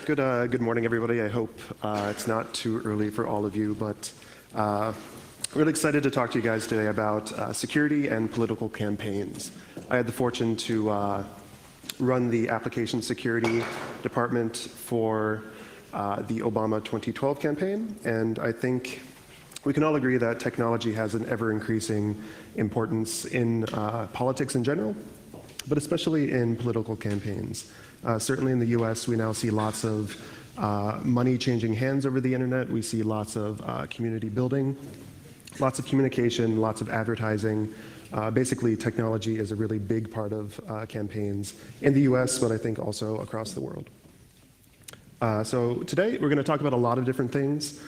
Good morning, everybody. I hope it's not too early for all of you, but I'm really excited to talk to you guys today about security and political campaigns. I had the fortune to run the application security department for the Obama 2012 campaign, and I think we can all agree that technology has an ever-increasing importance in politics in general, but especially in political campaigns. Certainly in the US, we now see lots of money changing hands over the internet. We see lots of community building, lots of communication, lots of advertising. Basically, technology is a really big part of campaigns in the US, but I think also across the world. So today, we're going to talk about a lot of different things,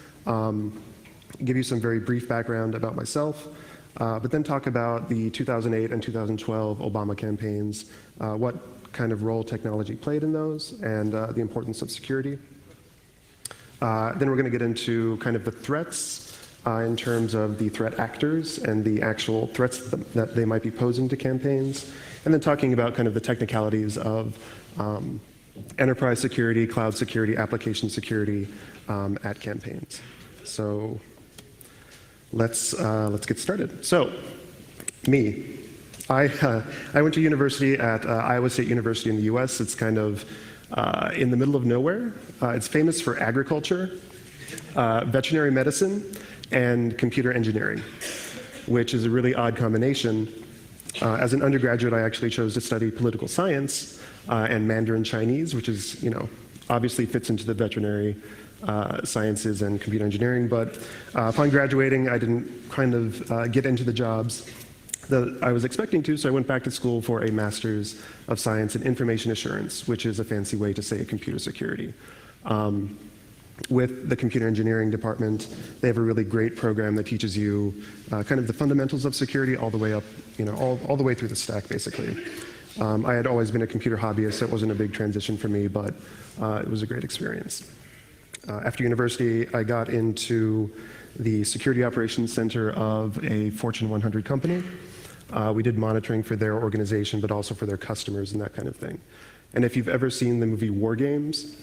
give you some very brief background about myself, but then talk about the 2008 and 2012 Obama campaigns, what kind of role technology played in those, and the importance of security. Then we're going to get into kind of the threats in terms of the threat actors and the actual threats that they might be posing to campaigns, and then talking about kind of the technicalities of enterprise security, cloud security, application security at campaigns. So let's get started. So, me. I went to university at Iowa State University in the US. It's kind of in the middle of nowhere. It's famous for agriculture, veterinary medicine, and computer engineering, which is a really odd combination. As an undergraduate, I actually chose to study political science and Mandarin Chinese, which is, obviously fits into the veterinary sciences and computer engineering. But upon graduating, I didn't kind of get into the jobs that I was expecting to, so I went back to school for a Master's of Science in Information Assurance, which is a fancy way to say computer security. With the computer engineering department, they have a really great program that teaches you kind of the fundamentals of security all the way up, all the way through the stack, basically. I had always been a computer hobbyist, so it wasn't a big transition for me, but it was a great experience. After university, I got into the Security Operations Center of a Fortune 100 company. We did monitoring for their organization, but also for their customers and that kind of thing. And if you've ever seen the movie War Games,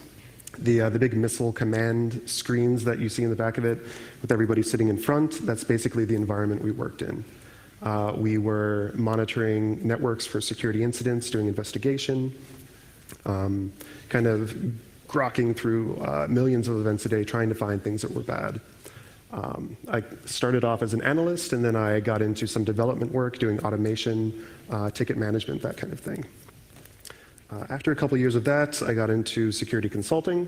the big missile command screens that you see in the back of it, with everybody sitting in front, that's basically the environment we worked in. We were monitoring networks for security incidents, doing investigation, kind of grokking through millions of events a day, trying to find things that were bad. I started off as an analyst, and then I got into some development work, doing automation, ticket management, that kind of thing. After a couple years of that, I got into security consulting,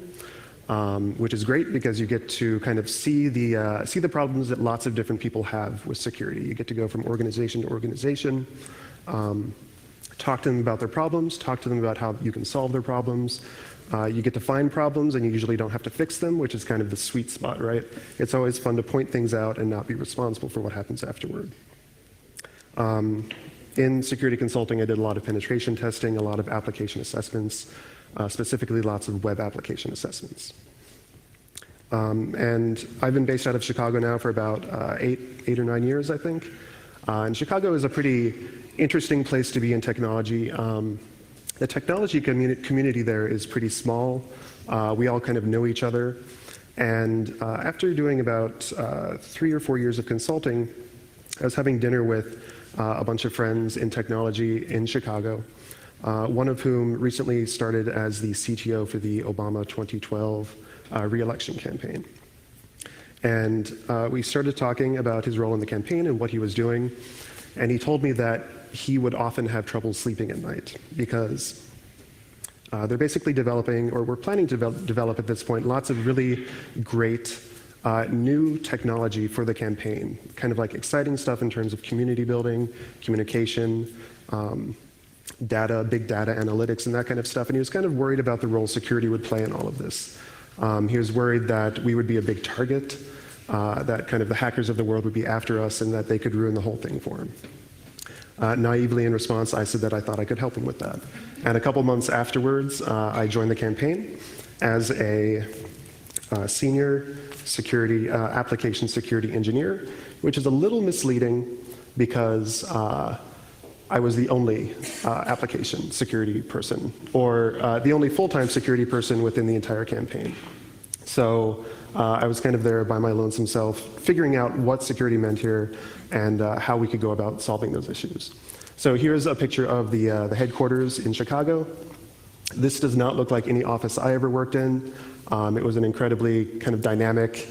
which is great because you get to kind of see the problems that lots of different people have with security. You get to go from organization to organization, talk to them about their problems, talk to them about how you can solve their problems. You get to find problems, and you usually don't have to fix them, which is kind of the sweet spot, right? It's always fun to point things out and not be responsible for what happens afterward. In security consulting, I did a lot of penetration testing, a lot of application assessments, specifically lots of web application assessments. And I've been based out of Chicago now for about 8 or 9 years, I think. And Chicago is a pretty interesting place to be in technology. The technology community there is pretty small. We all kind of know each other. And after doing about 3 or 4 years of consulting, I was having dinner with a bunch of friends in technology in Chicago, one of whom recently started as the CTO for the Obama 2012 re-election campaign. And we started talking about his role in the campaign and what he was doing. And he told me that he would often have trouble sleeping at night because they're basically developing, or we're planning to develop at this point, lots of really great new technology for the campaign, kind of like exciting stuff in terms of community building, communication, data, big data analytics, and that kind of stuff. And he was kind of worried about the role security would play in all of this. He was worried that we would be a big target, that kind of the hackers of the world would be after us, and that they could ruin the whole thing for him. Naively in response, I said that I thought I could help him with that. And a couple months afterwards, I joined the campaign as a senior security, application security engineer, which is a little misleading because I was the only application security person, or the only full-time security person within the entire campaign. So I was kind of there by my lonesome self, figuring out what security meant here and how we could go about solving those issues. So here's a picture of the headquarters in Chicago. This does not look like any office I ever worked in. It was an incredibly kind of dynamic,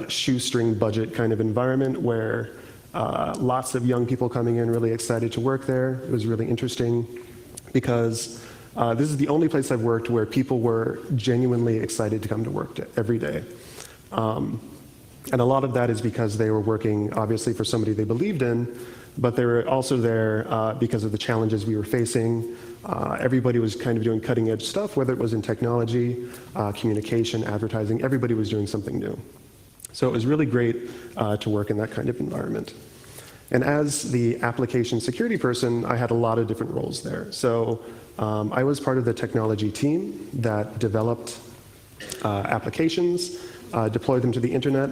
shoestring budget kind of environment where lots of young people coming in really excited to work there. It was really interesting because this is the only place I've worked where people were genuinely excited to come to work every day. And a lot of that is because they were working, obviously, for somebody they believed in, but they were also there because of the challenges we were facing. Everybody was kind of doing cutting-edge stuff, whether it was in technology, communication, advertising. Everybody was doing something new. So it was really great to work in that kind of environment. And as the application security person, I had a lot of different roles there. So I was part of the technology team that developed applications, deployed them to the internet,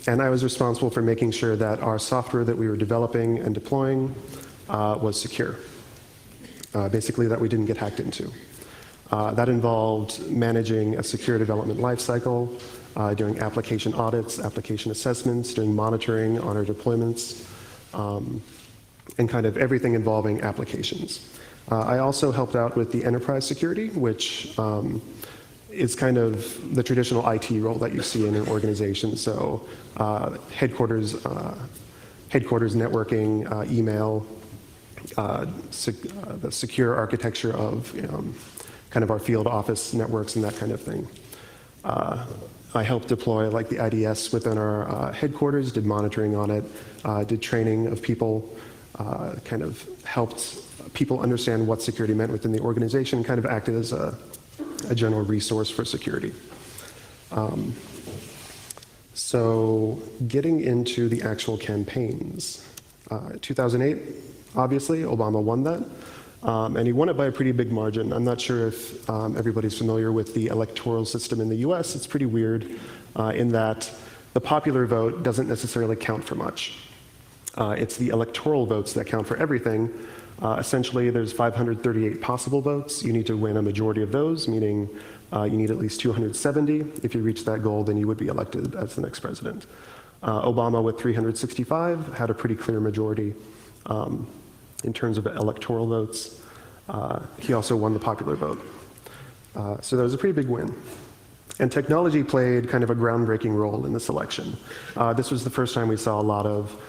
and I was responsible for making sure that our software that we were developing and deploying was secure. Basically, that we didn't get hacked into. That involved managing a secure development lifecycle, doing application audits, application assessments, doing monitoring on our deployments, and kind of everything involving applications. I also helped out with the enterprise security, which is kind of the traditional IT role that you see in an organization. So headquarters networking, email, the secure architecture of kind of our field office networks and that kind of thing. I helped deploy like the IDS within our headquarters, did monitoring on it, did training of people, kind of helped people understand what security meant within the organization, kind of acted as a general resource for security. So getting into the actual campaigns. 2008, obviously, Obama won that. And he won it by a pretty big margin. I'm not sure if everybody's familiar with the electoral system in the US. It's pretty weird in that the popular vote doesn't necessarily count for much. It's the electoral votes that count for everything. Essentially, there's 538 possible votes. You need to win a majority of those, meaning you need at least 270. If you reach that goal, then you would be elected as the next president. Obama, with 365, had a pretty clear majority in terms of electoral votes. He also won the popular vote. So that was a pretty big win. And technology played kind of a groundbreaking role in this election. This was the first time we saw a lot of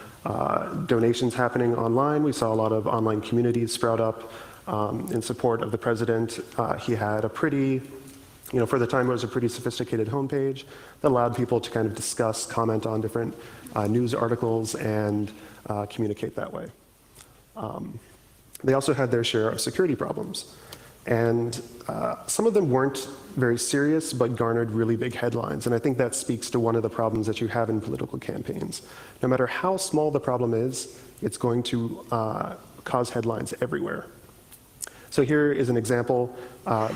donations happening online. We saw a lot of online communities sprout up in support of the president. He had a pretty, for the time it was a pretty sophisticated homepage that allowed people to kind of discuss, comment on different news articles and communicate that way. They also had their share of security problems. And some of them weren't very serious, but garnered really big headlines. And I think that speaks to one of the problems that you have in political campaigns. No matter how small the problem is, it's going to cause headlines everywhere. So here is an example.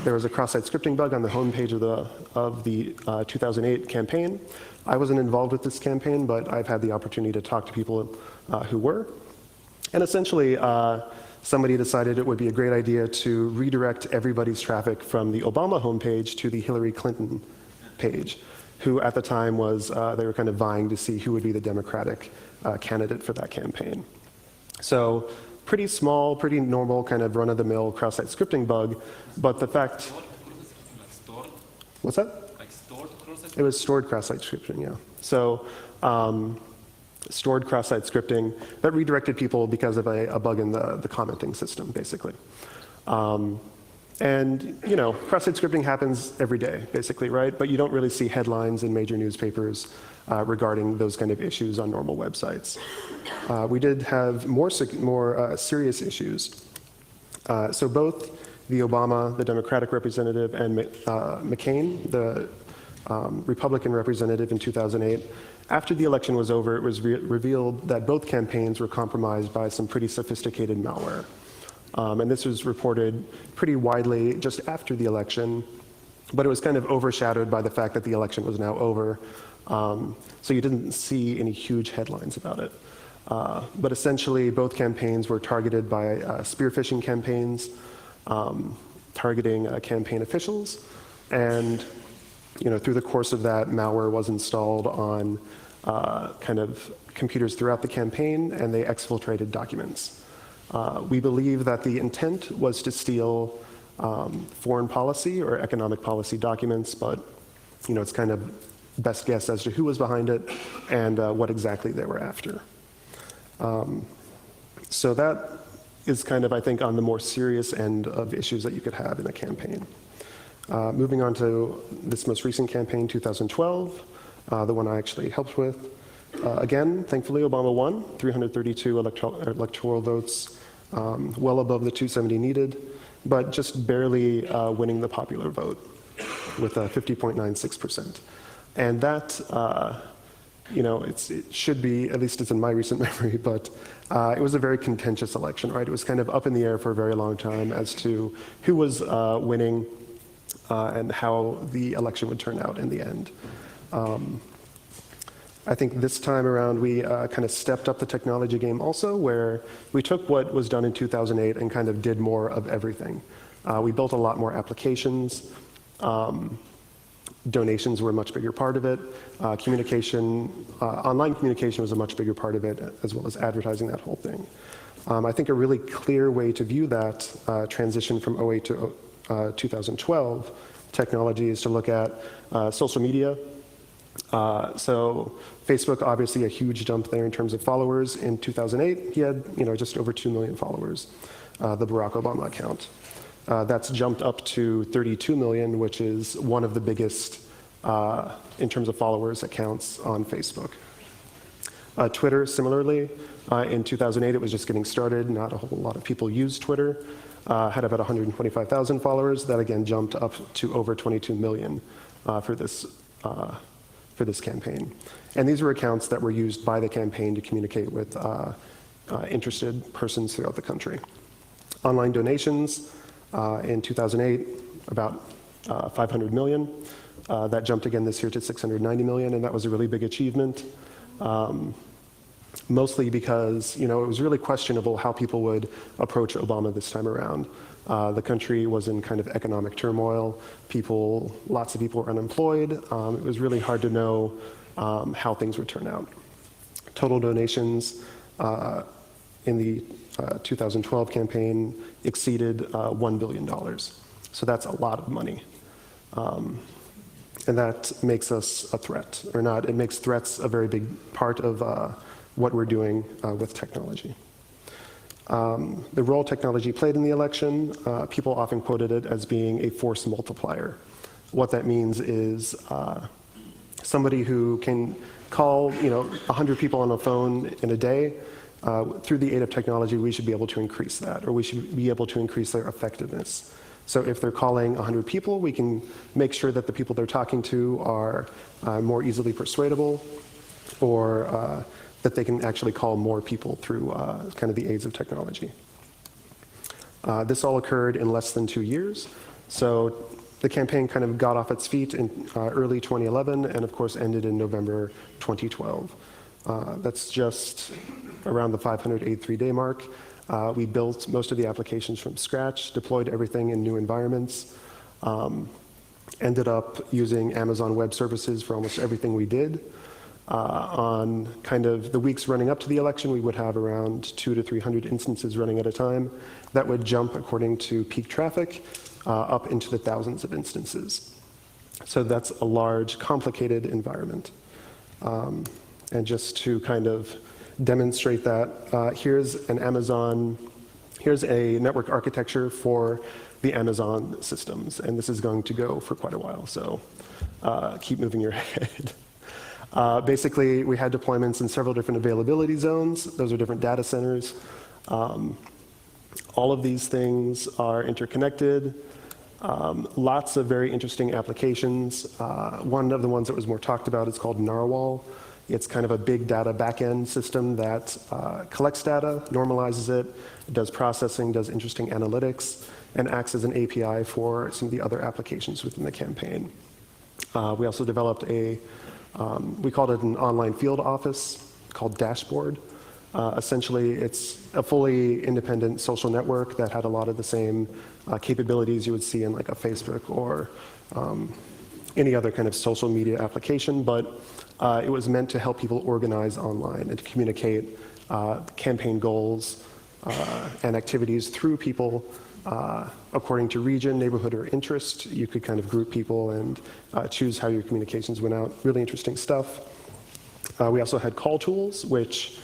There was a cross-site scripting bug on the homepage of the 2008 campaign. I wasn't involved with this campaign, but I've had the opportunity to talk to people who were. And essentially, somebody decided it would be a great idea to redirect everybody's traffic from the Obama homepage to the Hillary Clinton page, who at the time was, they were kind of vying to see who would be the Democratic candidate for that campaign. So pretty small, pretty normal kind of run-of-the-mill cross-site scripting bug, but the fact... What's that? Like stored cross-site? It was stored cross-site scripting, yeah. So stored cross-site scripting that redirected people because of a bug in the commenting system, basically. And cross-site scripting happens every day, basically, right? But you don't really see headlines in major newspapers regarding those kind of issues on normal websites. We did have more serious issues. So both the Obama, the Democratic representative, and McCain, the Republican representative in 2008, after the election was over, it was revealed that both campaigns were compromised by some pretty sophisticated malware. And this was reported pretty widely just after the election, but it was kind of overshadowed by the fact that the election was now over. So you didn't see any huge headlines about it. But essentially, both campaigns were targeted by spear phishing campaigns, targeting campaign officials, and through the course of that, malware was installed on kind of computers throughout the campaign, and they exfiltrated documents. We believe that the intent was to steal foreign policy or economic policy documents, but it's kind of best guess as to who was behind it and what exactly they were after. So that is kind of, I think, on the more serious end of issues that you could have in a campaign. Moving on to this most recent campaign, 2012, the one I actually helped with. Again, thankfully, Obama won, 332 electoral votes, well above the 270 needed, but just barely winning the popular vote with 50.96%. And that, it should be, at least it's in my recent memory, but it was a very contentious election, right? It was kind of up in the air for a very long time as to who was winning and how the election would turn out in the end. I think this time around we kind of stepped up the technology game also, where we took what was done in 2008 and kind of did more of everything. We built a lot more applications. Donations were a much bigger part of it. Online communication was a much bigger part of it, as well as advertising, that whole thing. I think a really clear way to view that transition from 08 to 2012 technology is to look at social media. So Facebook, obviously a huge jump there in terms of followers. In 2008, he had just over 2 million followers, the Barack Obama account. That's jumped up to 32 million, which is one of the biggest in terms of followers accounts on Facebook. Twitter, similarly, in 2008, it was just getting started. Not a whole lot of people used Twitter. Had about 125,000 followers. That again jumped up to over 22 million for this campaign. And these were accounts that were used by the campaign to communicate with interested persons throughout the country. Online donations. In 2008, about 500 million. That jumped again this year to 690 million, and that was a really big achievement. Mostly because it was really questionable how people would approach Obama this time around. The country was in kind of economic turmoil. Lots of people were unemployed. It was really hard to know how things would turn out. Total donations in the 2012 campaign exceeded $1 billion. So that's a lot of money. And that makes us a threat, or not. It makes threats a very big part of what we're doing with technology. The role technology played in the election, people often quoted it as being a force multiplier. What that means is somebody who can call 100 people on the phone in a day. Through the aid of technology, we should be able to increase that, or we should be able to increase their effectiveness. So if they're calling 100 people, we can make sure that the people they're talking to are more easily persuadable, or that they can actually call more people through kind of the aids of technology. This all occurred in less than 2 years. So the campaign kind of got off its feet in early 2011, and of course ended in November 2012. That's just around the 583-day mark. We built most of the applications from scratch, deployed everything in new environments, ended up using Amazon Web Services for almost everything we did. On kind of the weeks running up to the election, we would have around 200 to 300 instances running at a time. That would jump, according to peak traffic, up into the thousands of instances. So that's a large, complicated environment. And just to kind of demonstrate that, here's a network architecture for the Amazon systems, and this is going to go for quite a while, so keep moving your head. Basically, we had deployments in several different availability zones. Those are different data centers. All of these things are interconnected. Lots of very interesting applications. One of the ones that was more talked about is called Narwhal. It's kind of a big data backend system that collects data, normalizes it, does processing, does interesting analytics, and acts as an API for some of the other applications within the campaign. We also developed we called it an online field office called Dashboard. Essentially, it's a fully independent social network that had a lot of the same capabilities you would see in like a Facebook or any other kind of social media application, but it was meant to help people organize online and to communicate campaign goals and activities through people according to region, neighborhood, or interest. You could kind of group people and choose how your communications went out. Really interesting stuff. We also had call tools, which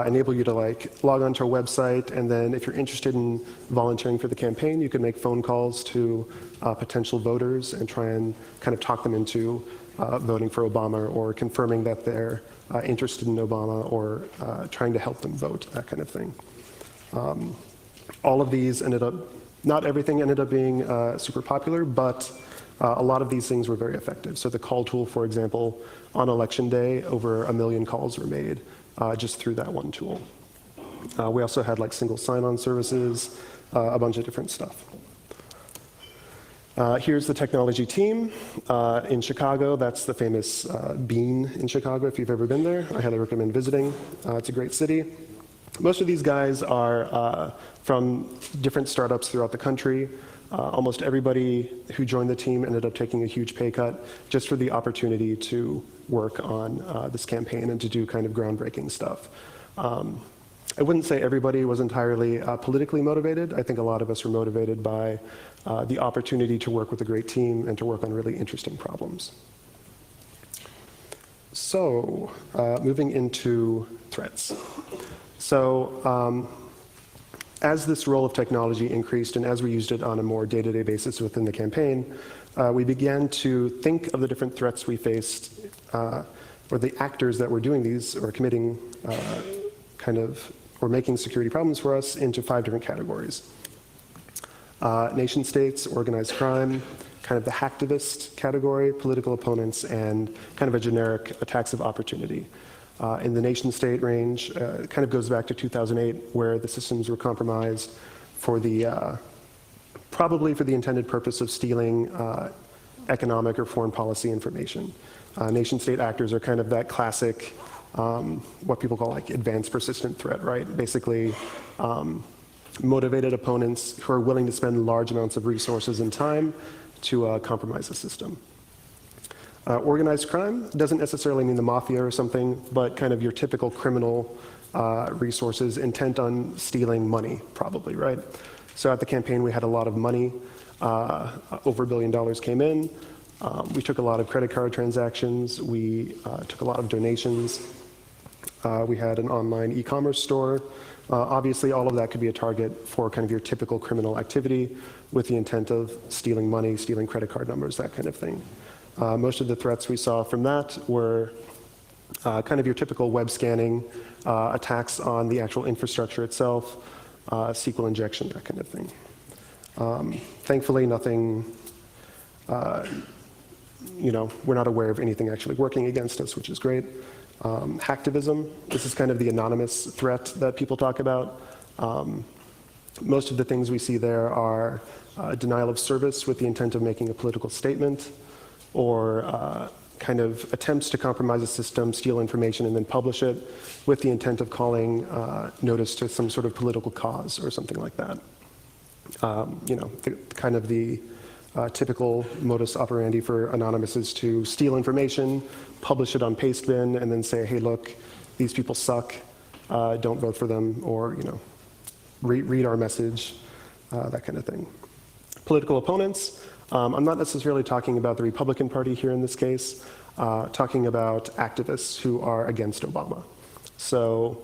enable you to like log onto a website, and then if you're interested in volunteering for the campaign, you can make phone calls to potential voters and try and kind of talk them into voting for Obama or confirming that they're interested in Obama or trying to help them vote, that kind of thing. All of these ended up, not everything ended up being super popular, but a lot of these things were very effective. So the call tool, for example, on election day, over 1 million calls were made just through that one tool. We also had like single sign-on services, a bunch of different stuff. Here's the technology team in Chicago. That's the famous Bean in Chicago. If you've ever been there, I highly recommend visiting. It's a great city. Most of these guys are from different startups throughout the country. Almost everybody who joined the team ended up taking a huge pay cut just for the opportunity to work on this campaign and to do kind of groundbreaking stuff. I wouldn't say everybody was entirely politically motivated. I think a lot of us were motivated by the opportunity to work with a great team and to work on really interesting problems. So, moving into threats. So, as this role of technology increased and as we used it on a more day-to-day basis within the campaign, we began to think of the different threats we faced, or the actors that were doing these or committing or making security problems for us into 5 different categories. Nation states, organized crime, kind of the hacktivist category, political opponents, and kind of a generic attacks of opportunity. In the nation state range, it kind of goes back to 2008, where the systems were compromised for the, probably for the intended purpose of stealing economic or foreign policy information. Nation state actors are kind of that classic, what people call like advanced persistent threat, right? Basically, motivated opponents who are willing to spend large amounts of resources and time to compromise the system. Organized crime doesn't necessarily mean the mafia or something, but kind of your typical criminal resources intent on stealing money, probably, right? So at the campaign, we had a lot of money. Over $1 billion came in. We took a lot of credit card transactions. We took a lot of donations. We had an online e-commerce store. Obviously, all of that could be a target for kind of your typical criminal activity with the intent of stealing money, stealing credit card numbers, that kind of thing. Most of the threats we saw from that were kind of your typical web scanning, attacks on the actual infrastructure itself, SQL injection, that kind of thing. Thankfully, nothing, we're not aware of anything actually working against us, which is great. Hacktivism, this is kind of the anonymous threat that people talk about. Most of the things we see there are denial of service with the intent of making a political statement, or kind of attempts to compromise a system, steal information, and then publish it with the intent of calling notice to some sort of political cause or something like that. Kind of the typical modus operandi for Anonymous is to steal information, publish it on Pastebin, and then say, hey, look, these people suck, don't vote for them, or read our message, that kind of thing. Political opponents. I'm not necessarily talking about the Republican Party here in this case, talking about activists who are against Obama. So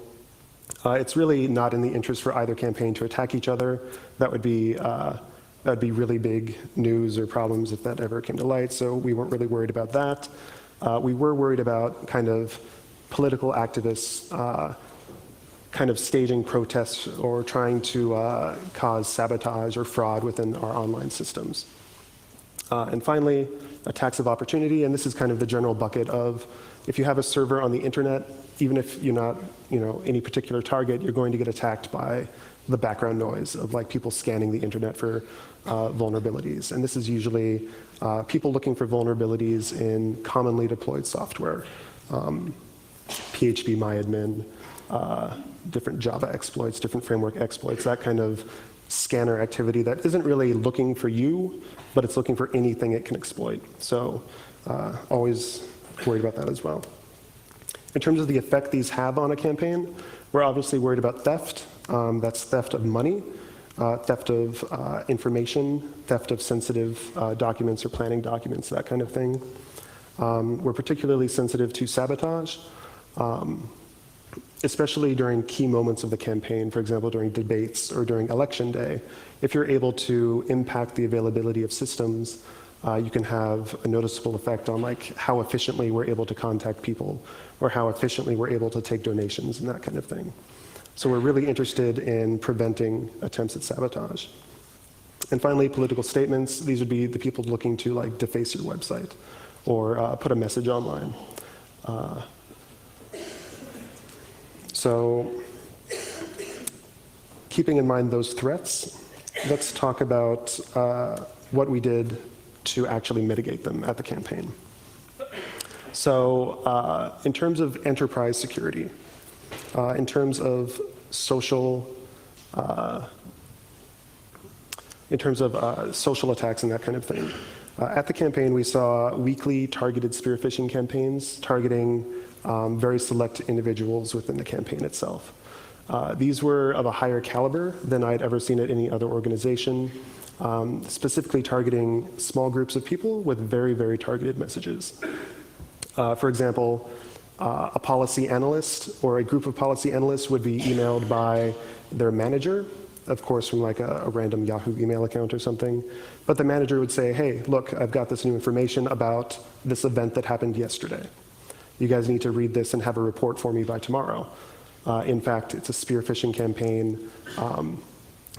it's really not in the interest for either campaign to attack each other. That'd be really big news or problems if that ever came to light, so we weren't really worried about that. We were worried about kind of political activists kind of staging protests or trying to cause sabotage or fraud within our online systems. And finally, attacks of opportunity, and this is kind of the general bucket of if you have a server on the internet, even if you're not any particular target, you're going to get attacked by the background noise of like people scanning the internet for vulnerabilities. And this is usually people looking for vulnerabilities in commonly deployed software, PHP MyAdmin, different Java exploits, different framework exploits, that kind of scanner activity that isn't really looking for you, but it's looking for anything it can exploit. So always worried about that as well. In terms of the effect these have on a campaign, we're obviously worried about theft. That's theft of money, theft of information, theft of sensitive documents or planning documents, that kind of thing. We're particularly sensitive to sabotage, especially during key moments of the campaign, for example, during debates or during election day. If you're able to impact the availability of systems, you can have a noticeable effect on like how efficiently we're able to contact people or how efficiently we're able to take donations and that kind of thing. So we're really interested in preventing attempts at sabotage. And finally, political statements. These would be the people looking to like deface your website or put a message online. So keeping in mind those threats, let's talk about what we did to actually mitigate them at the campaign. So in terms of enterprise security, in terms of social attacks and that kind of thing, at the campaign we saw weekly targeted spear phishing campaigns targeting very select individuals within the campaign itself. These were of a higher caliber than I'd ever seen at any other organization, specifically targeting small groups of people with very, very targeted messages. For example, a policy analyst or a group of policy analysts would be emailed by their manager, of course from like a random Yahoo email account or something. But the manager would say, hey, look, I've got this new information about this event that happened yesterday. You guys need to read this and have a report for me by tomorrow. In fact, it's a spear phishing campaign.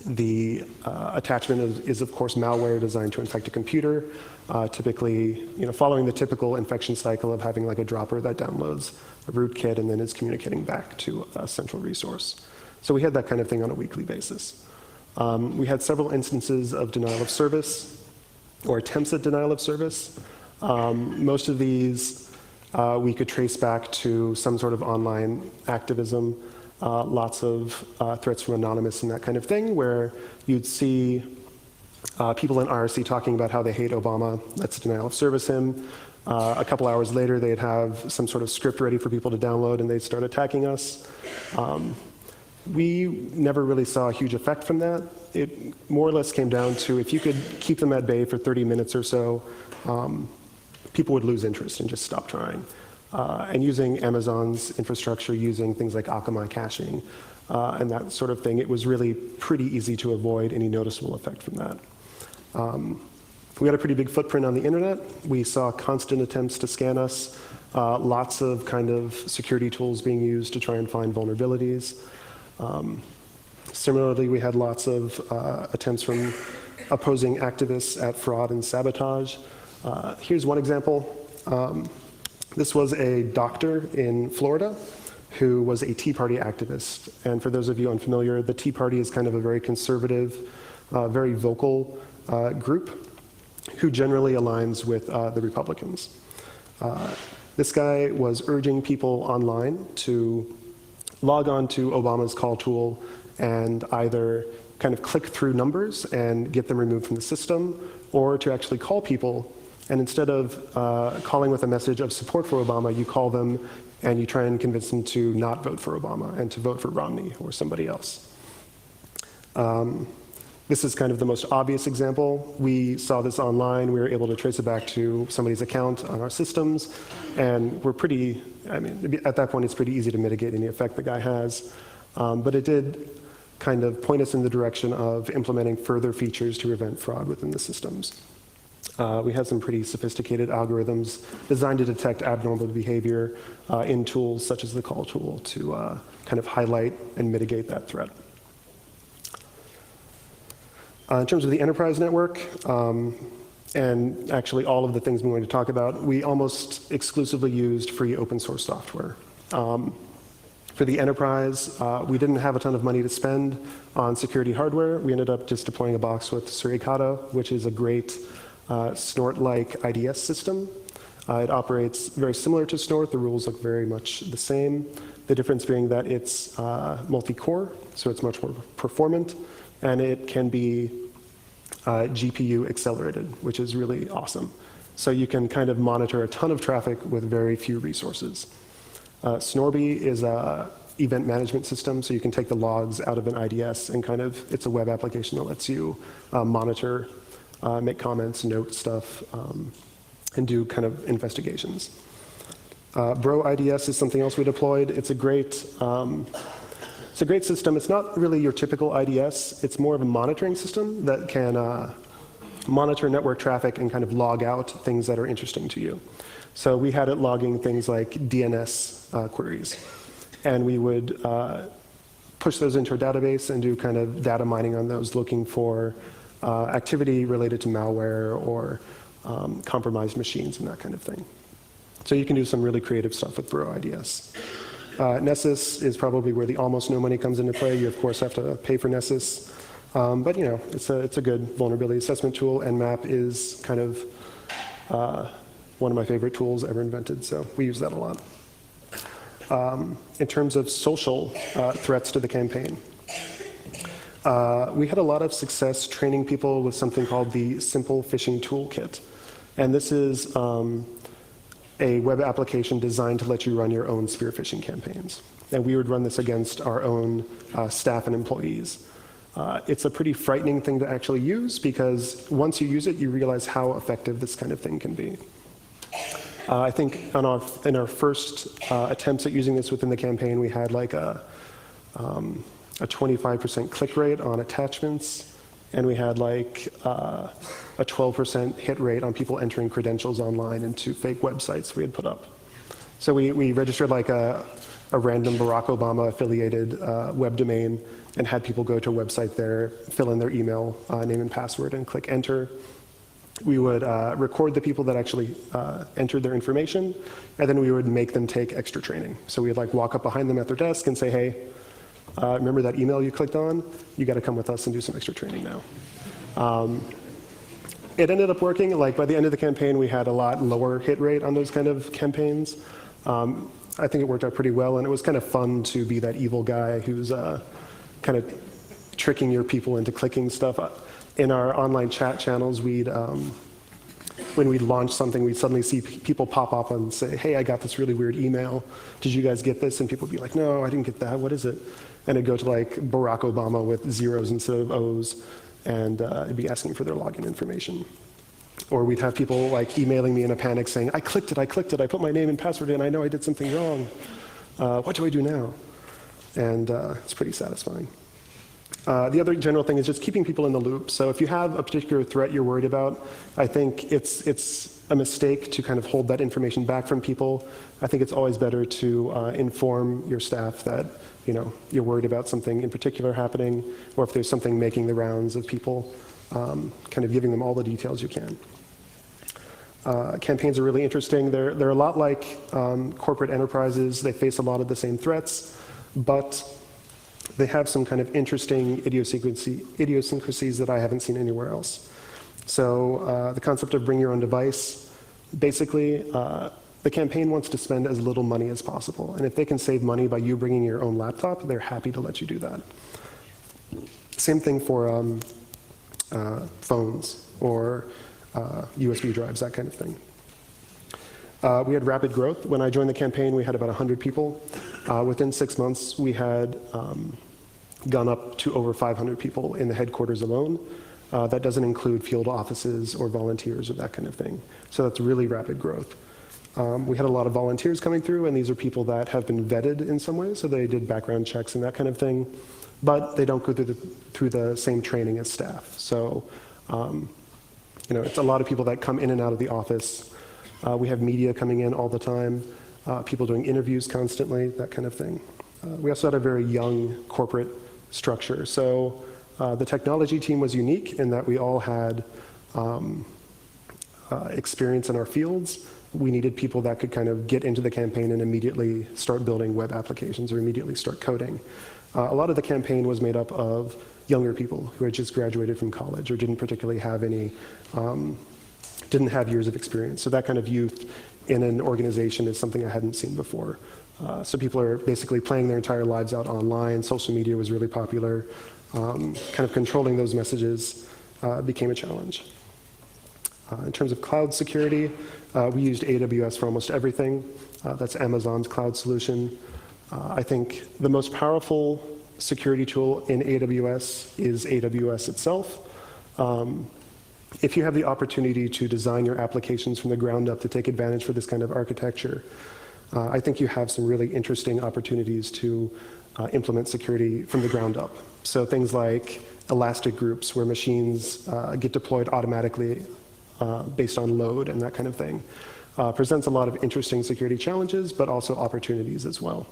The attachment is, of course, malware designed to infect a computer, typically, following the typical infection cycle of having like a dropper that downloads a rootkit and then is communicating back to a central resource. So we had that kind of thing on a weekly basis. We had several instances of denial of service or attempts at denial of service. Most of these we could trace back to some sort of online activism. Lots of threats from Anonymous and that kind of thing, where you'd see people in IRC talking about how they hate Obama. That's denial of service him. A couple hours later, they'd have some sort of script ready for people to download, and they'd start attacking us. We never really saw a huge effect from that. It more or less came down to if you could keep them at bay for 30 minutes or so, people would lose interest and just stop trying. And using Amazon's infrastructure, using things like Akamai caching and that sort of thing, it was really pretty easy to avoid any noticeable effect from that. We had a pretty big footprint on the internet. We saw constant attempts to scan us, lots of kind of security tools being used to try and find vulnerabilities. Similarly, we had lots of attempts from opposing activists at fraud and sabotage. Here's one example. This was a doctor in Florida who was a Tea Party activist. And for those of you unfamiliar, the Tea Party is kind of a very conservative, very vocal group who generally aligns with the Republicans. This guy was urging people online to log on to Obama's call tool and either kind of click through numbers and get them removed from the system, or to actually call people. And instead of calling with a message of support for Obama, you call them and you try and convince them to not vote for Obama and to vote for Romney or somebody else. This is kind of the most obvious example. We saw this online. We were able to trace it back to somebody's account on our systems. And we're pretty, at that point, it's pretty easy to mitigate any effect the guy has. But it did kind of point us in the direction of implementing further features to prevent fraud within the systems. We had some pretty sophisticated algorithms designed to detect abnormal behavior in tools such as the call tool to kind of highlight and mitigate that threat. In terms of the enterprise network, and actually all of the things we're going to talk about, we almost exclusively used free open source software. For the enterprise, we didn't have a ton of money to spend on security hardware. We ended up just deploying a box with Suricata, which is a great snort-like IDS system. It operates very similar to Snort. The rules look very much the same. The difference being that it's multi-core, so it's much more performant, and it can be GPU accelerated, which is really awesome. So you can kind of monitor a ton of traffic with very few resources. Snorby is a event management system, so you can take the logs out of an IDS and kind of, it's a web application that lets you monitor, make comments, note stuff, and do kind of investigations. Bro IDS is something else we deployed. It's a great system. It's not really your typical IDS. It's more of a monitoring system that can monitor network traffic and kind of log out things that are interesting to you. So we had it logging things like DNS queries. And we would push those into a database and do kind of data mining on those, looking for activity related to malware or compromised machines and that kind of thing. So you can do some really creative stuff with Bro IDS. Nessus is probably where the almost no money comes into play. You, of course, have to pay for Nessus. But, you know, it's a good vulnerability assessment tool. Nmap is kind of one of my favorite tools ever invented, so we use that a lot. In terms of social threats to the campaign, we had a lot of success training people with something called the Simple Phishing Toolkit. And this is a web application designed to let you run your own spear phishing campaigns. And we would run this against our own staff and employees. It's a pretty frightening thing to actually use, because once you use it, you realize how effective this kind of thing can be. I think in our first attempts at using this within the campaign, we had like a 25% click rate on attachments, and we had like a 12% hit rate on people entering credentials online into fake websites we had put up. So we registered like a random Barack Obama affiliated web domain and had people go to a website there, fill in their email, name and password, and click enter. We would record the people that actually entered their information, and then we would make them take extra training. So we'd like walk up behind them at their desk and say, hey, remember that email you clicked on? You got to come with us and do some extra training now. It ended up working. Like by the end of the campaign, we had a lot lower hit rate on those kind of campaigns. I think it worked out pretty well, and it was kind of fun to be that evil guy who's kind of tricking your people into clicking stuff. In our online chat channels, when we'd launch something, we'd suddenly see people pop up and say, hey, I got this really weird email. Did you guys get this? And people would be like, no, I didn't get that. What is it? And it'd go to like Barack Obama with zeros instead of O's, and it'd be asking for their login information. Or we'd have people like emailing me in a panic saying, I clicked it, I put my name and password in, I know I did something wrong. What do I do now? And it's pretty satisfying. The other general thing is just keeping people in the loop. So if you have a particular threat you're worried about, I think it's a mistake to kind of hold that information back from people. I think it's always better to inform your staff that you're worried about something in particular happening, or if there's something making the rounds of people, kind of giving them all the details you can. Campaigns are really interesting. They're a lot like corporate enterprises. They face a lot of the same threats, but they have some kind of interesting idiosyncrasies that I haven't seen anywhere else. So the concept of bring your own device, basically the campaign wants to spend as little money as possible. And if they can save money by you bringing your own laptop, they're happy to let you do that. Same thing for phones or USB drives, that kind of thing. We had rapid growth. When I joined the campaign, we had about 100 people. Within 6 months, we had gone up to over 500 people in the headquarters alone. That doesn't include field offices or volunteers or that kind of thing. So that's really rapid growth. We had a lot of volunteers coming through, and these are people that have been vetted in some way, so they did background checks and that kind of thing, but they don't go through the same training as staff. So it's a lot of people that come in and out of the office. We have media coming in all the time, people doing interviews constantly, that kind of thing. We also had a very young corporate structure. So the technology team was unique in that we all had experience in our fields. We needed people that could kind of get into the campaign and immediately start building web applications or immediately start coding. A lot of the campaign was made up of younger people who had just graduated from college or didn't particularly have any didn't have years of experience. So that kind of youth in an organization is something I hadn't seen before. So people are basically playing their entire lives out online. Social media was really popular. Kind of controlling those messages became a challenge. In terms of cloud security, we used AWS for almost everything. That's Amazon's cloud solution. I think the most powerful security tool in AWS is AWS itself. If you have the opportunity to design your applications from the ground up to take advantage for this kind of architecture, I think you have some really interesting opportunities to implement security from the ground up. So things like elastic groups where machines get deployed automatically based on load and that kind of thing. Presents a lot of interesting security challenges, but also opportunities as well.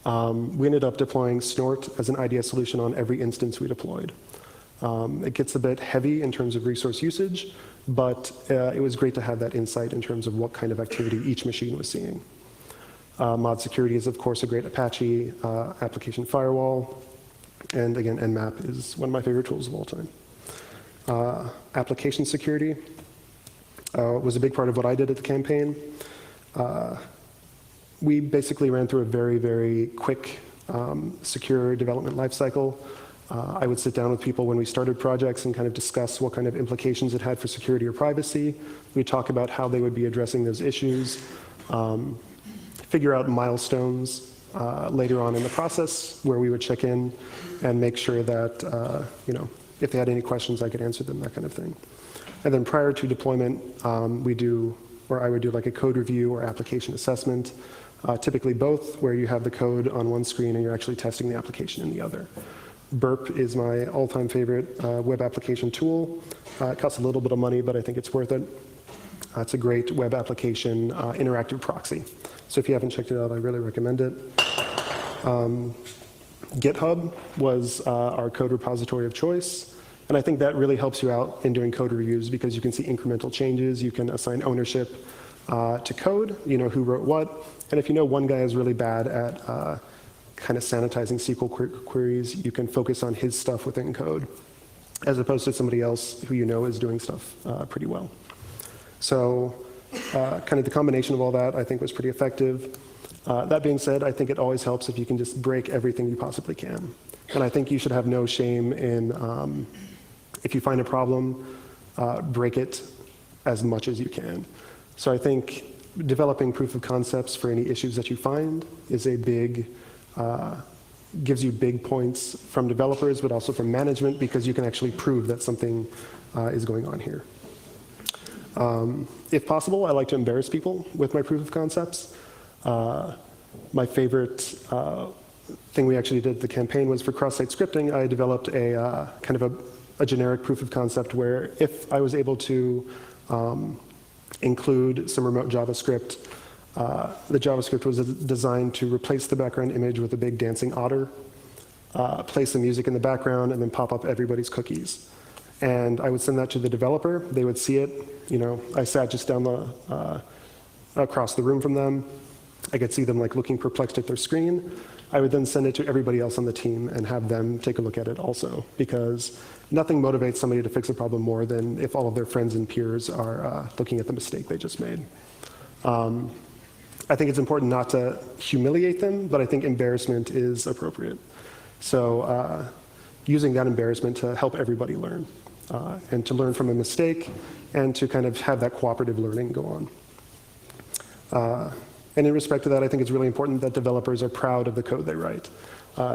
We ended up deploying Snort as an IDS solution on every instance we deployed. It gets a bit heavy in terms of resource usage, but it was great to have that insight in terms of what kind of activity each machine was seeing. Mod security is, of course, a great Apache application firewall. And again, Nmap is one of my favorite tools of all time. Application security was a big part of what I did at the campaign. We basically ran through a very, very quick, secure development lifecycle. I would sit down with people when we started projects and kind of discuss what kind of implications it had for security or privacy. We'd talk about how they would be addressing those issues, figure out milestones later on in the process where we would check in and make sure that, if they had any questions, I could answer them, that kind of thing. And then prior to deployment, I would do like a code review or application assessment, typically both, where you have the code on one screen and you're actually testing the application in the other. Burp is my all-time favorite web application tool. It costs a little bit of money, but I think it's worth it. It's a great web application interactive proxy. So if you haven't checked it out, I really recommend it. GitHub was our code repository of choice. And I think that really helps you out in doing code reviews because you can see incremental changes. You can assign ownership to code, who wrote what. And if you know one guy is really bad at kind of sanitizing SQL queries, you can focus on his stuff within code, as opposed to somebody else who is doing stuff pretty well. So kind of the combination of all that, I think, was pretty effective. That being said, I think it always helps if you can just break everything you possibly can. And I think you should have no shame in, if you find a problem, break it as much as you can. So I think developing proof of concepts for any issues that you find is a big, gives you big points from developers, but also from management, because you can actually prove that something is going on here. If possible, I like to embarrass people with my proof of concepts. My favorite thing we actually did at the campaign was for cross-site scripting. I developed a kind of a generic proof of concept where if I was able to include some remote JavaScript, the JavaScript was designed to replace the background image with a big dancing otter, play some music in the background, and then pop up everybody's cookies. And I would send that to the developer. They would see it. I sat just down across the room from them. I could see them looking perplexed at their screen. I would then send it to everybody else on the team and have them take a look at it also, because nothing motivates somebody to fix a problem more than if all of their friends and peers are looking at the mistake they just made. I think it's important not to humiliate them, but I think embarrassment is appropriate. So using that embarrassment to help everybody learn, and to learn from a mistake, and to kind of have that cooperative learning go on. And in respect to that, I think it's really important that developers are proud of the code they write.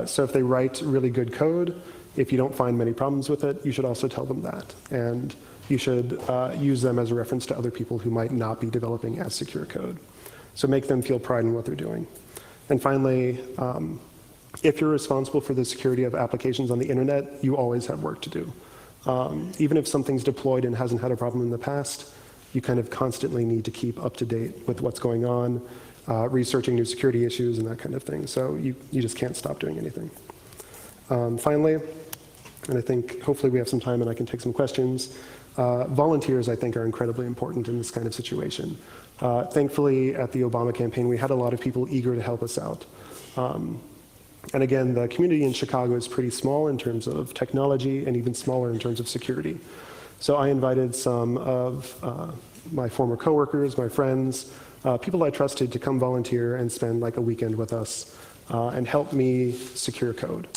So if they write really good code, if you don't find many problems with it, you should also tell them that. And you should use them as a reference to other people who might not be developing as secure code. So make them feel pride in what they're doing. And finally, if you're responsible for the security of applications on the internet, you always have work to do. Even if something's deployed and hasn't had a problem in the past, you kind of constantly need to keep up to date with what's going on, researching new security issues and that kind of thing. So you just can't stop doing anything. Finally, and I think hopefully we have some time and I can take some questions, volunteers I think are incredibly important in this kind of situation. Thankfully at the Obama campaign we had a lot of people eager to help us out. And again, the community in Chicago is pretty small in terms of technology and even smaller in terms of security. So I invited some of my former coworkers, my friends, people I trusted to come volunteer and spend like a weekend with us and help me secure code.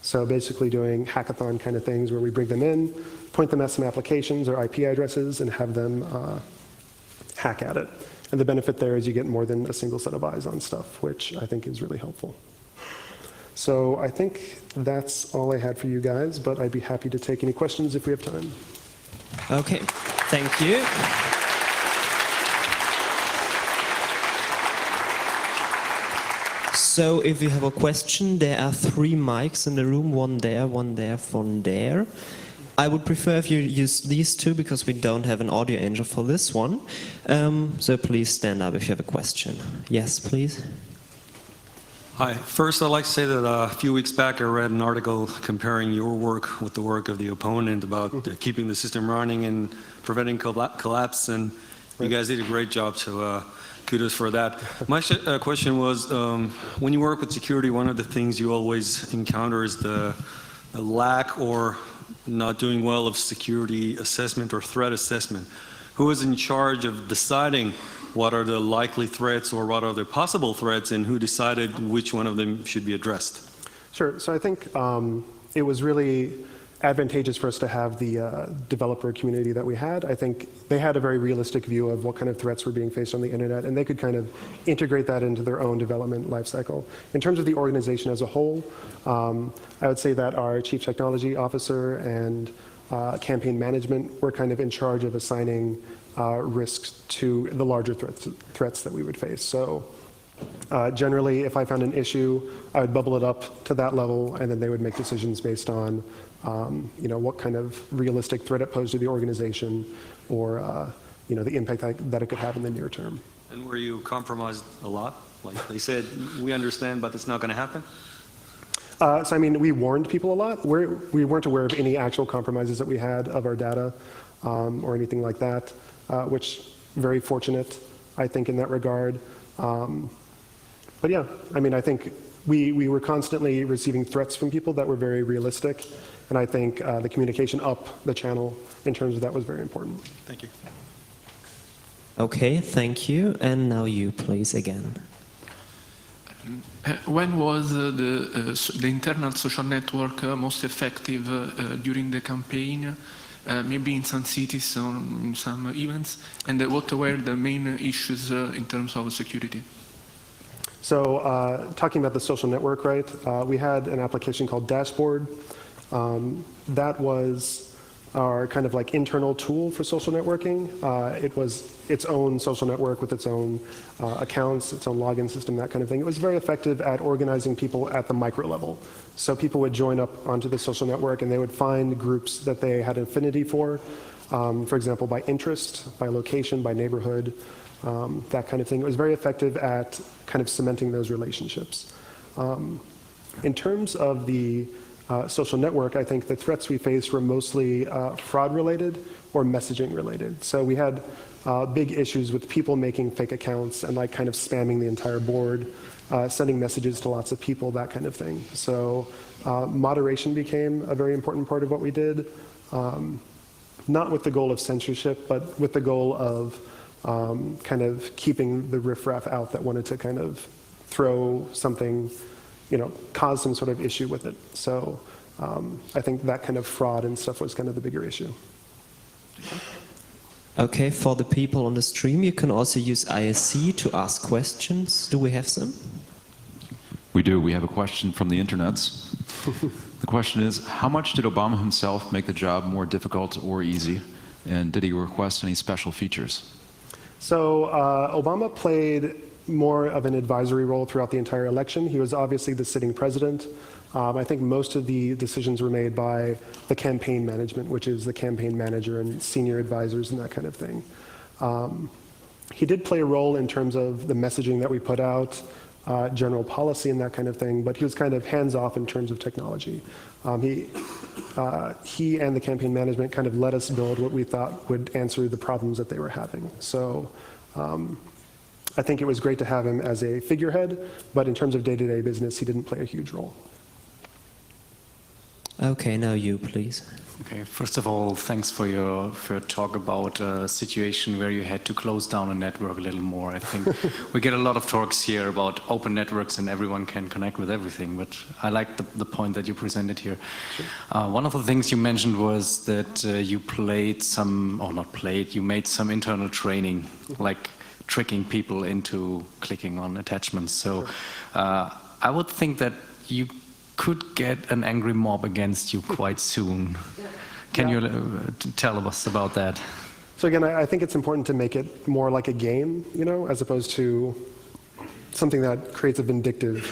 So basically doing hackathon kind of things where we bring them in, point them at some applications or IP addresses, and have them hack at it. And the benefit there is you get more than a single set of eyes on stuff, which I think is really helpful. So I think that's all I had for you guys, but I'd be happy to take any questions if we have time. Okay, thank you. So if you have a question, there are 3 mics in the room, one there, one there. I would prefer if you use these 2 because we don't have an audio engine for this one. So please stand up if you have a question. Yes, please. Hi. First, I'd like to say that a few weeks back I read an article comparing your work with the work of the opponent about keeping the system running and preventing collapse, and you guys did a great job, so kudos for that. My question was, when you work with security, one of the things you always encounter is the lack or not doing well of security assessment or threat assessment. Who is in charge of deciding what are the likely threats or what are the possible threats, and who decided which one of them should be addressed? Sure. So I think it was really advantageous for us to have the developer community that we had. I think they had a very realistic view of what kind of threats were being faced on the internet, and they could kind of integrate that into their own development lifecycle. In terms of the organization as a whole, I would say that our chief technology officer and campaign management were kind of in charge of assigning risks to the larger threats that we would face. So generally, if I found an issue, I would bubble it up to that level, and then they would make decisions based on what kind of realistic threat it posed to the organization, or the impact that it could have in the near term. And were you compromised a lot? Like they said, we understand, but it's not going to happen? So I mean, we warned people a lot. We weren't aware of any actual compromises that we had of our data or anything like that, which very fortunate, I think, in that regard. But yeah, I mean, I think we were constantly receiving threats from people that were very realistic, and I think the communication up the channel in terms of that was very important. Thank you. Okay, thank you. And now you, please, again. When was the internal social network most effective during the campaign? Maybe in some cities or in some events? And what were the main issues in terms of security? So talking about the social network, right? We had an application called Dashboard. That was our kind of like internal tool for social networking. It was its own social network with its own accounts, its own login system, that kind of thing. It was very effective at organizing people at the micro level. So people would join up onto the social network and they would find groups that they had affinity for example, by interest, by location, by neighborhood, that kind of thing. It was very effective at kind of cementing those relationships. In terms of the social network, I think the threats we faced were mostly fraud-related or messaging-related. So we had big issues with people making fake accounts and like kind of spamming the entire board, sending messages to lots of people, that kind of thing. So moderation became a very important part of what we did, not with the goal of censorship, but with the goal of kind of keeping the riffraff out that wanted to kind of throw something, cause some sort of issue with it. So I think that kind of fraud and stuff was kind of the bigger issue. Okay, for the people on the stream, you can also use ISC to ask questions. Do we have some? We do. We have a question from the internets. The question is, how much did Obama himself make the job more difficult or easy? And did he request any special features? So Obama played more of an advisory role throughout the entire election. He was obviously the sitting president. I think most of the decisions were made by the campaign management, which is the campaign manager and senior advisors and that kind of thing. He did play a role in terms of the messaging that we put out, general policy and that kind of thing, but he was kind of hands-off in terms of technology. He and the campaign management kind of let us build what we thought would answer the problems that they were having. So I think it was great to have him as a figurehead, but in terms of day-to-day business, he didn't play a huge role. Okay, now you, please. Okay, first of all, thanks for your talk about a situation where you had to close down a network a little more. I think we get a lot of talks here about open networks and everyone can connect with everything, but I like the point that you presented here. Sure. One of the things you mentioned was that you played some, or not played, you made some internal training, like tricking people into clicking on attachments. So I would think that you could get an angry mob against you quite soon. Can you tell us about that? So again, I think it's important to make it more like a game, you know, as opposed to something that creates a vindictive,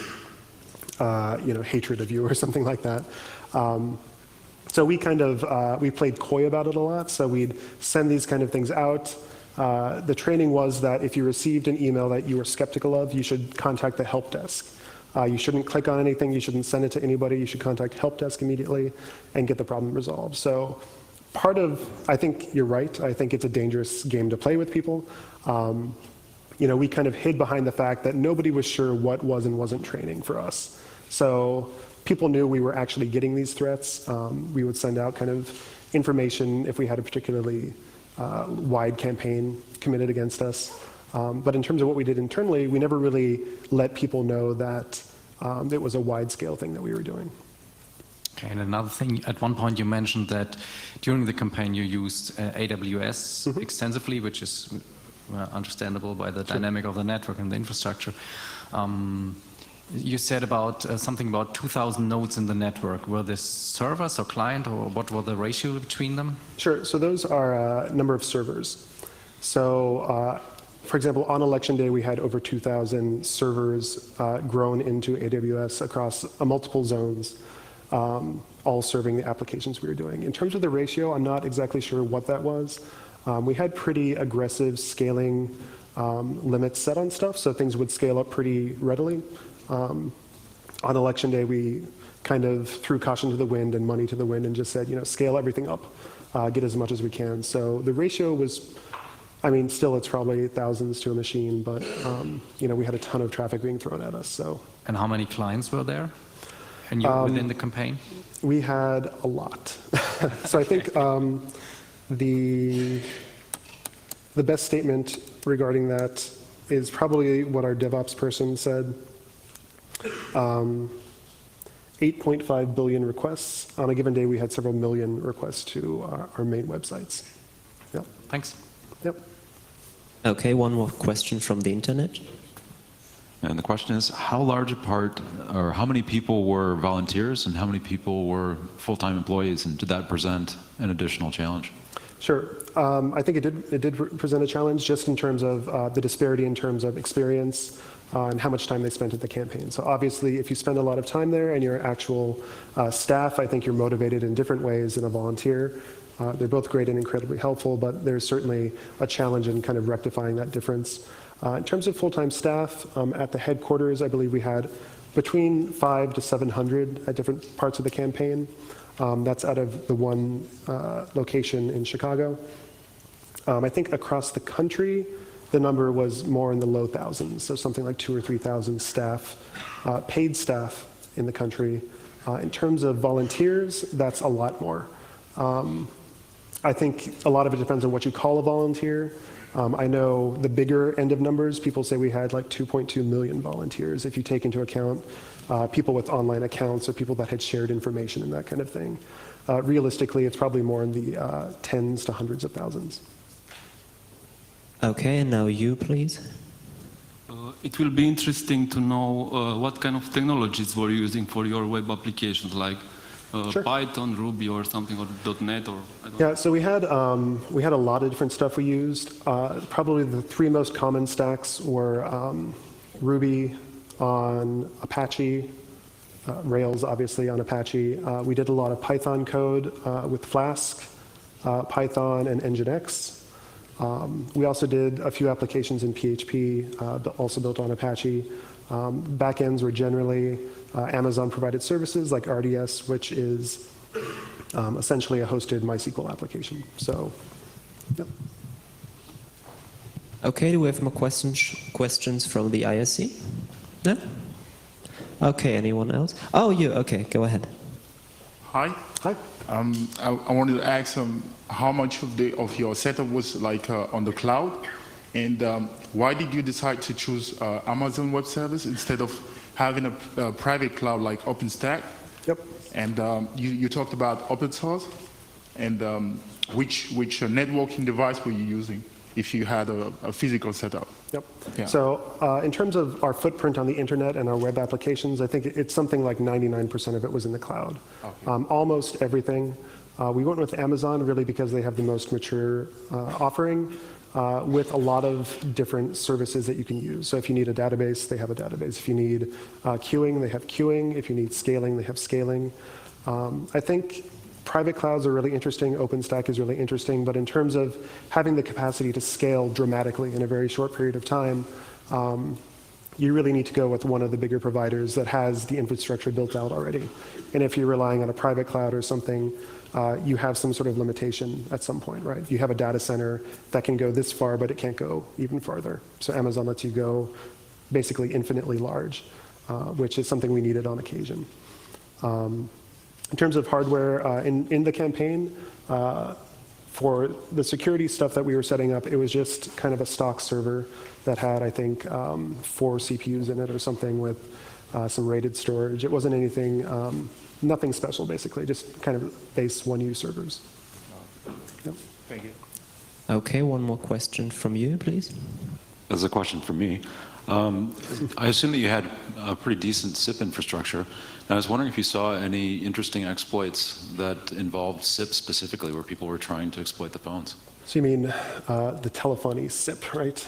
hatred of you or something like that. So we kind of, we played coy about it a lot. So we'd send these kind of things out. The training was that if you received an email that you were skeptical of, you should contact the help desk. You shouldn't click on anything, you shouldn't send it to anybody, you should contact help desk immediately and get the problem resolved. So part of, I think you're right, I think it's a dangerous game to play with people. We kind of hid behind the fact that nobody was sure what was and wasn't training for us. So people knew we were actually getting these threats. We would send out kind of information if we had a particularly wide campaign committed against us. But in terms of what we did internally, we never really let people know that it was a wide-scale thing that we were doing. Okay, and another thing, at one point you mentioned that during the campaign you used AWS extensively, which is understandable by the dynamic of the network and the infrastructure. You said about something about 2,000 nodes in the network. Were this servers or client, or what were the ratio between them? Sure, so those are a number of servers. So for example, on election day, we had over 2,000 servers grown into AWS across multiple zones, all serving the applications we were doing. In terms of the ratio, I'm not exactly sure what that was. We had pretty aggressive scaling limits set on stuff, so things would scale up pretty readily. On election day, we kind of threw caution to the wind and money to the wind and just said, scale everything up, get as much as we can. So the ratio was, still it's probably thousands to a machine, but we had a ton of traffic being thrown at us. So. And how many clients were there? And you within the campaign? We had a lot. So I think the best statement regarding that is probably what our DevOps person said. 8.5 billion requests. On a given day, we had several million requests to our main websites. Yep. Thanks. Yep. Okay, one more question from the internet. And the question is, how large a part, or how many people were volunteers and how many people were full-time employees, and did that present an additional challenge? Sure. I think it did present a challenge just in terms of the disparity in terms of experience and how much time they spent at the campaign. So obviously, if you spend a lot of time there and you're actual staff, I think you're motivated in different ways than a volunteer. They're both great and incredibly helpful, but there's certainly a challenge in kind of rectifying that difference. In terms of full-time staff, at the headquarters, I believe we had between 500 to 700 at different parts of the campaign. That's out of the one location in Chicago. I think across the country, the number was more in the low thousands, so something like 2,000 or 3,000 staff, paid staff in the country. In terms of volunteers, that's a lot more. I think a lot of it depends on what you call a volunteer. I know the bigger end of numbers, people say we had like 2.2 million volunteers if you take into account people with online accounts or people that had shared information and that kind of thing. Realistically, it's probably more in the tens to hundreds of thousands. Okay, and now you, please. It will be interesting to know what kind of technologies were you using for your web applications, like Sure. Python, Ruby, or something, or .NET, or I don't Yeah, so we had a lot of different stuff we used. Probably the three most common stacks were Ruby on Apache, Rails obviously on Apache. We did a lot of Python code with Flask, Python, and Nginx. We also did a few applications in PHP, also built on Apache. Backends were generally Amazon-provided services like RDS, which is essentially a hosted MySQL application. So, yep. Okay, do we have more questions from the ISC? No? Okay, anyone else? Oh, you, okay, go ahead. Hi. Hi. I wanted to ask how much of your setup was like on the cloud, and why did you decide to choose Amazon Web Service instead of having a private cloud like OpenStack? Yep. And you talked about open source, and which networking device were you using if you had a physical setup? Yep. Yeah. So in terms of our footprint on the internet and our web applications, I think it's something like 99% of it was in the cloud. Okay. Almost everything. We went with Amazon really because they have the most mature offering with a lot of different services that you can use. So if you need a database, they have a database. If you need queuing, they have queuing. If you need scaling, they have scaling. I think private clouds are really interesting. OpenStack is really interesting. But in terms of having the capacity to scale dramatically in a very short period of time, you really need to go with one of the bigger providers that has the infrastructure built out already. And if you're relying on a private cloud or something, you have some sort of limitation at some point, right? You have a data center that can go this far, but it can't go even farther. So Amazon lets you go basically infinitely large, which is something we needed on occasion. In terms of hardware in the campaign, for the security stuff that we were setting up, it was just kind of a stock server that had, I think, 4 CPUs in it or something with some RAID storage. It wasn't anything, nothing special, basically, just kind of base 1U servers. Yep. Thank you. Okay, one more question from you, please. There's a question for me. I assume that you had a pretty decent SIP infrastructure. And I was wondering if you saw any interesting exploits that involved SIP specifically, where people were trying to exploit the phones. So you mean the telephony SIP, right?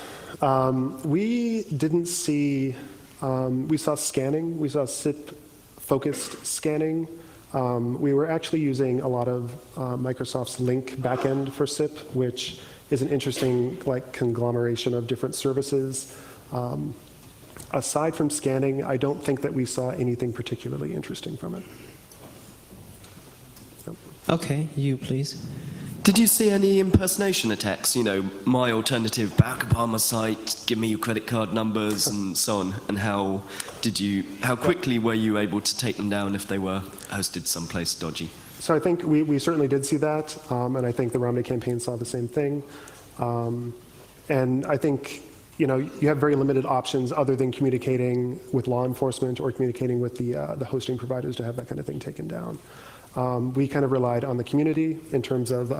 We didn't see, we saw scanning, we saw SIP-focused scanning. We were actually using a lot of Microsoft's Link backend for SIP, which is an interesting conglomeration of different services. Aside from scanning, I don't think that we saw anything particularly interesting from it. Yep. Okay, you please. Did you see any impersonation attacks? You know, my alternative Barack Obama site, give me your credit card numbers and so on. And how quickly were you able to take them down if they were hosted someplace dodgy? So I think we certainly did see that, and I think the Romney campaign saw the same thing. And I think you have very limited options other than communicating with law enforcement or communicating with the hosting providers to have that kind of thing taken down. We kind of relied on the community in terms of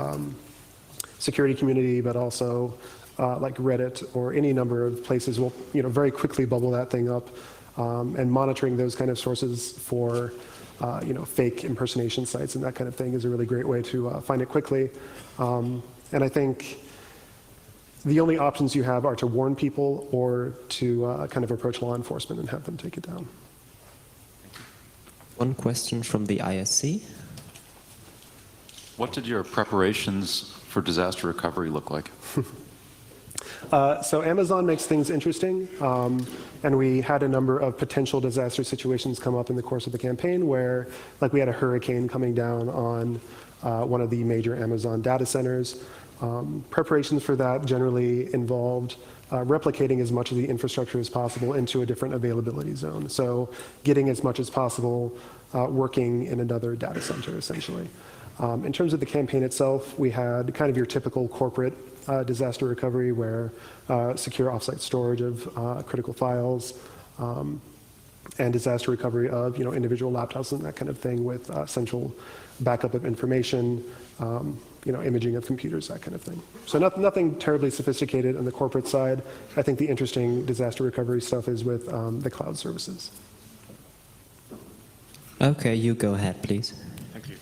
security community, but also like Reddit or any number of places will very quickly bubble that thing up, and monitoring those kind of sources for fake impersonation sites and that kind of thing is a really great way to find it quickly. And I think the only options you have are to warn people or to kind of approach law enforcement and have them take it down. One question from the ISC. What did your preparations for disaster recovery look like? So Amazon makes things interesting, and we had a number of potential disaster situations come up in the course of the campaign where, like, we had a hurricane coming down on one of the major Amazon data centers. Preparations for that generally involved replicating as much of the infrastructure as possible into a different availability zone. So getting as much as possible working in another data center, essentially. In terms of the campaign itself, we had kind of your typical corporate disaster recovery where secure offsite storage of critical files and disaster recovery of individual laptops and that kind of thing with central backup of information, imaging of computers, that kind of thing. So nothing terribly sophisticated on the corporate side. I think the interesting disaster recovery stuff is with the cloud services. Okay, you go ahead, please. Thank you.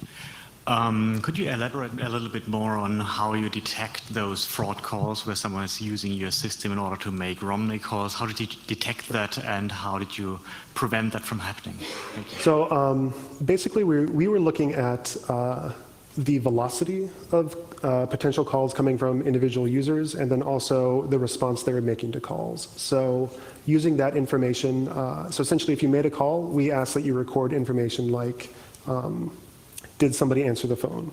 Could you elaborate a little bit more on how you detect those fraud calls where someone is using your system in order to make Romney calls? How did you detect that, and how did you prevent that from happening? Thank you. So basically, we were looking at the velocity of potential calls coming from individual users, and then also the response they were making to calls. So using that information, so essentially if you made a call, we ask that you record information like, did somebody answer the phone?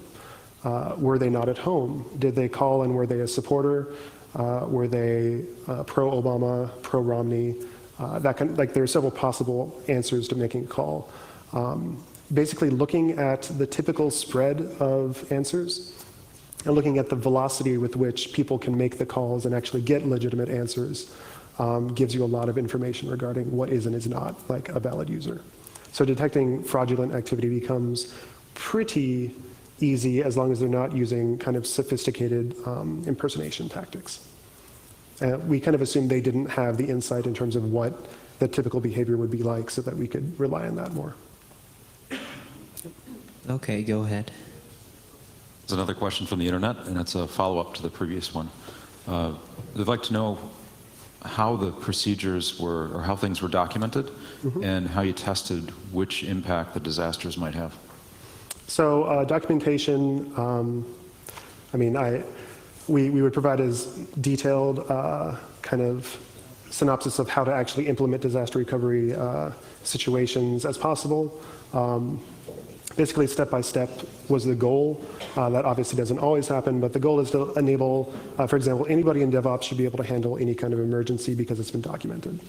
Were they not at home? Did they call and were they a supporter? Were they pro-Obama, pro-Romney? There are several possible answers to making a call. basically looking at the typical spread of answers and looking at the velocity with which people can make the calls and actually get legitimate answers gives you a lot of information regarding what is and is not like a valid user. So detecting fraudulent activity becomes pretty easy as long as they're not using kind of sophisticated impersonation tactics. We kind of assumed they didn't have the insight in terms of what the typical behavior would be like so that we could rely on that more. Okay, go ahead. There's another question from the internet, and it's a follow-up to the previous one. They'd like to know how the procedures were, or how things were documented, and how you tested which impact the disasters might have. So documentation, I mean, we would provide as detailed kind of synopsis of how to actually implement disaster recovery situations as possible. Basically, step by step was the goal. That obviously doesn't always happen, but the goal is to enable, for example, anybody in DevOps should be able to handle any kind of emergency because it's been documented.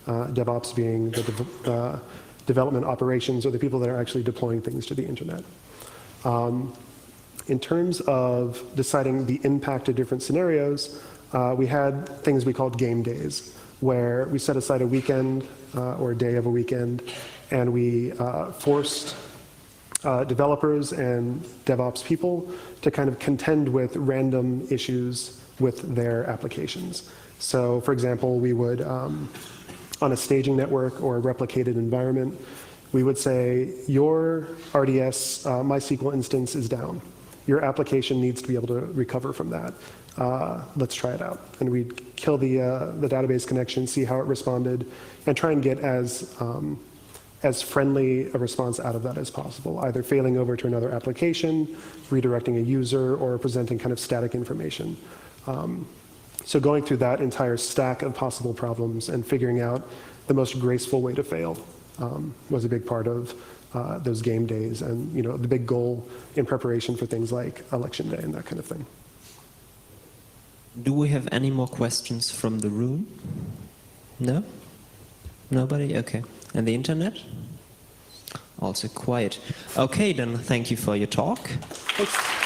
DevOps being the development operations or the people that are actually deploying things to the internet. In terms of deciding the impact of different scenarios, we had things we called game days, where we set aside a weekend or a day of a weekend, and we forced developers and DevOps people to kind of contend with random issues with their applications. So, for example, we would, on a staging network or a replicated environment, we would say, your RDS MySQL instance is down. Your application needs to be able to recover from that. Let's try it out. And we'd kill the database connection, see how it responded, and try and get as friendly a response out of that as possible, either failing over to another application, redirecting a user, or presenting kind of static information. So going through that entire stack of possible problems and figuring out the most graceful way to fail was a big part of those game days and the big goal in preparation for things like election day and that kind of thing. Do we have any more questions from the room? No? Nobody? Okay. And the internet? Also quiet. Okay, then thank you for your talk. Thanks.